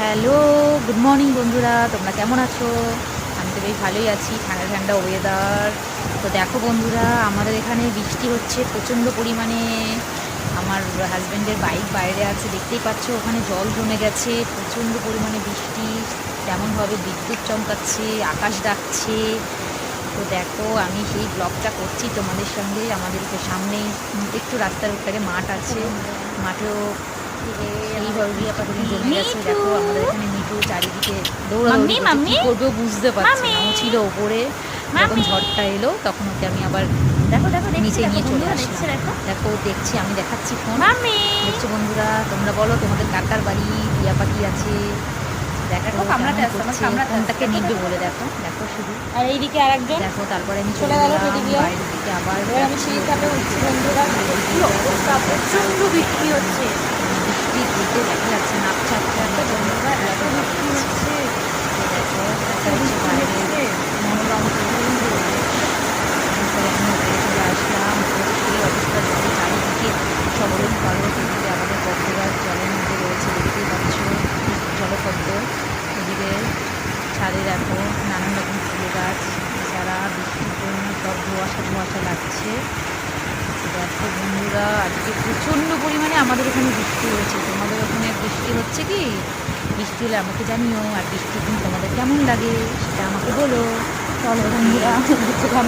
Hello, good morning বন্ধুরা, তোমরা কেমন আছো? আমি তো বেশ ভালোই আছি, ঠান্ডা ঠান্ডা ওয়েদার। তো দেখো বন্ধুরা, আমাদের এখানে বৃষ্টি হচ্ছে প্রচণ্ড পরিমাণে। আমার হাজব্যান্ডের বাইক বাইরে আছে, দেখতেই পাচ্ছ, ওখানে জল জমে গেছে। প্রচণ্ড পরিমাণে বৃষ্টি, তেমনভাবে বিদ্যুৎ চমকাচ্ছে, আকাশ ডাকছে। তো দেখো, আমি সেই ব্লগটা করছি তোমাদের সঙ্গে। আমাদের সামনেই একটু রাস্তার ওপারে মাঠ আছে, মাঠেও এইভাবে জমে গেছে। দেখো আমাদের এখানে মিঠু চারিদিকে দৌড়াদৌড়ি করছে, কি করবে বুঝতে পারছে না। ও ছিল ওপরে, যখন ঝড়টা এলো তখন ওকে আমি আবার দেখো দেখো নিচে নিয়ে চলে দেখছে আসলাম। দেখো দেখো দেখছি, আমি দেখাচ্ছি ফোন। মাম্মি দেখছো বন্ধুরা, তোমরা বলো তোমাদের কাকার বাড়ি টিয়া পাখি আছে। দেখো দেখো কামড়াতে আসছে, আমার কামড়াতে আসছে। ফোনটাকে নিবে বলে দেখো দেখো শুধু আর এইদিকে আরেকজন দেখো। তারপরে আমি চলে চলে গেল গেলাম টেডি বিয়ার। বাইরের দিকে আবার। এবার আমি সেই ধাপে উঠছি বন্ধুরা, কি অবস্থা, প্রচন্ড বৃষ্টি হচ্ছে। বৃষ্টি দিতে দেখা যাচ্ছে না, আচ্ছা আচ্ছা বন্ধুরা এত বৃষ্টি হচ্ছে, দেখো এত বৃষ্টি হচ্ছে। মনোরম সুন্দর। তারপরে আমি উপরে চলে আসলাম। উপরে সেই অবস্থা দেখে চারিদিকে সবরণ পালক, এদিকে আমাদের পদ্ম গাছ জলের মধ্যে রয়েছে, দেখতেই পাচ্ছ জলপদ্ম। এদিকে ছাদে দেখো নানান রকম ফুল গাছ, এছাড়া বৃষ্টির জন্য সব ধোঁয়াশা ধোঁয়াশা লাগছে। দেখো বন্ধুরা, আজকে প্রচণ্ড পরিমাণে আমাদের এখানে বৃষ্টি হয়েছে। তোমাদের ওখানে বৃষ্টি হচ্ছে কি? বৃষ্টি হলে আমাকে জানিও। আর বৃষ্টির দিন তোমাদের কেমন লাগে সেটা আমাকে বলো। চলো বন্ধুরা, দেখলাম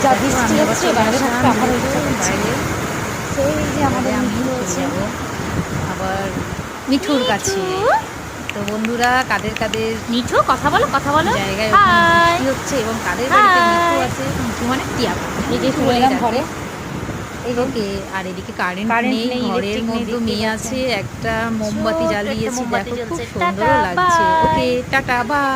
যা বৃষ্টি হচ্ছে, বাইরে থাকতে আমারও ইচ্ছা করছে। বাইরে সেই যে আমাদের আমি মিঠু চলে রয়েছে, যাবো আবার মিঠুর কাছে। তো বন্ধুরা, কাদের কাদের মিঠু কথা বলো কথা বলো। জায়গায় ওখানে হাই বৃষ্টি হচ্ছে এবং কাদের বাড়িতে মিঠু হাই। আছে? মিঠু মানে টিয়া পাখি। এই যে চলে এলাম ঘরে। ওকে, আর এদিকে কারেন্ট কারেন্ট নেই, নেই, ঘরের ইলেকট্রিক নেই, মধ্যে দেখতেই মেয়ে পাচ্ছেন। আছে, একটা মোমবাতি ছোট্ট একটা জ্বালিয়েছি, মোমবাতি দেখো খুব জ্বলছে। সুন্দরও টাটা, লাগছে। বাই। Okay, tata, by.